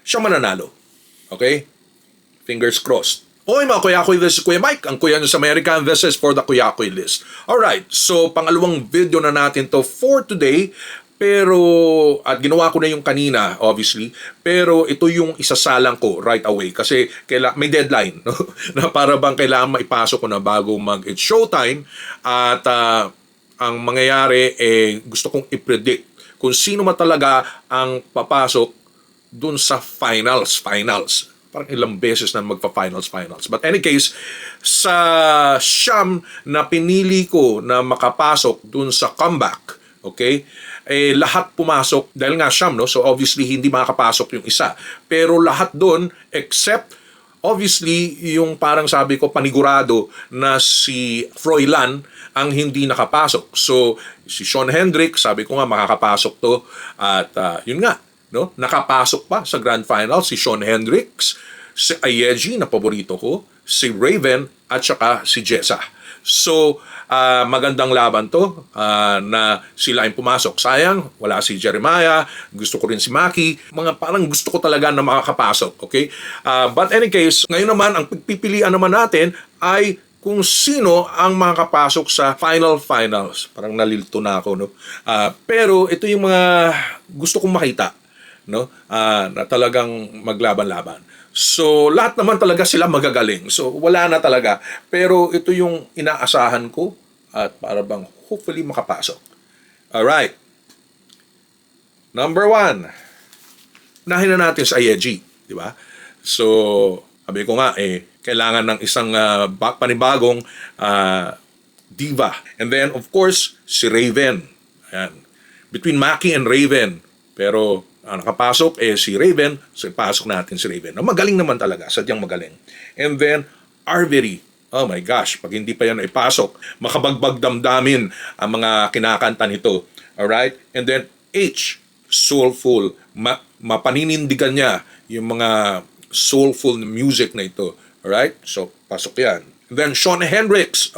siya mananalo. Okay? Fingers crossed. Hoy mga Kuyakoy, this is Kuya Mike, ang Kuya nyo sa Amerika, and this is for the Kuyakoy List. Alright, so pangalawang video na natin to for today, pero, at ginawa ko na yung kanina, obviously, pero ito yung isasalang ko right away kasi may deadline, no? Na para bang kailangan maipasok ko na bago it's showtime, at ang mangyayari, gusto kong i-predict kung sino man talaga ang papasok dun sa finals. Parang ilang beses na magpa-finals. But any case, sa siyam na pinili ko na makapasok dun sa comeback, okay, lahat pumasok dahil nga siyam, no? So obviously hindi makakapasok yung isa. Pero lahat dun except obviously yung parang sabi ko panigurado na si Froilan ang hindi nakapasok. So si Shawn Hendricks, sabi ko nga makakapasok to, at yun nga, no? Nakapasok pa sa Grand Final si Shawn Hendricks, si Ayeji na paborito ko, si Raven at saka si Jessa. So magandang laban to, na sila ay pumasok. Sayang wala si Jeremiah, gusto ko rin si Maki, parang gusto ko talaga na makakapasok. Okay, but any case, ngayon naman ang pipilian naman natin ay kung sino ang makakapasok sa finals. Parang nalilito na ako, no? Pero ito yung mga gusto kong makita, no? Na talagang maglaban-laban. So lahat naman talaga sila magagaling. So wala na talaga. Pero ito yung inaasahan ko at para bang hopefully makapasok. Alright. Number 1. Nahin na natin sa Ayeji, di ba? So sabi ko nga kailangan ng isang panibagong diva. And then of course si Raven. Ayan. Between Maki and Raven. Pero nakapasok si Raven, so ipasok natin si Raven. Magaling naman talaga, sadyang magaling. And then Arvery, oh my gosh, pag hindi pa yan ipasok, makabagbag damdamin ang mga kinakanta nito. Alright? And then H, soulful, mapaninindigan niya yung mga soulful music na ito. Alright? So pasok yan. And then Shawn Hendricks,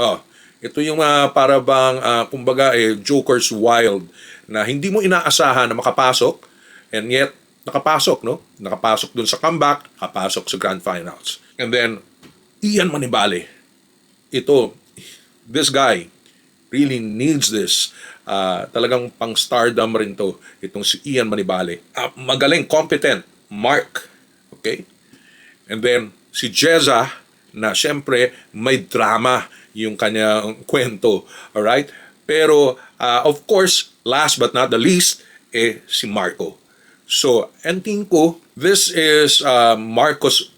ito yung para bang kumbaga Joker's Wild na hindi mo inaasahan na makapasok. And yet, nakapasok, no? Nakapasok dun sa comeback, nakapasok sa Grand Finals. And then, Ian Manibale. This guy really needs this. Talagang pang stardom rin to. Itong si Ian Manibale. Magaling, competent. Mark. Okay? And then, si Jessa, na syempre, may drama yung kanyang kwento. Alright? Pero, of course, last but not the least, si Marco. So, ending ko, this is Marcos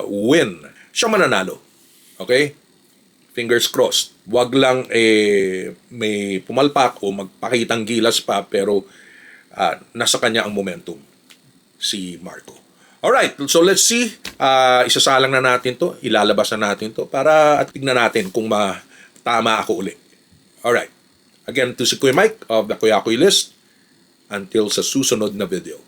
win. Siya mananalo. Okay? Fingers crossed. Wag lang may pumalpak o magpakitang gilas pa, pero nasa kanya ang momentum. Si Marco. Alright, so let's see. Isasalang na natin to. Ilalabas na natin to para at tignan natin kung tama ako uli. Alright. Again, to si Kuya Mike of the Kuyakoy List. Until sa susunod na video.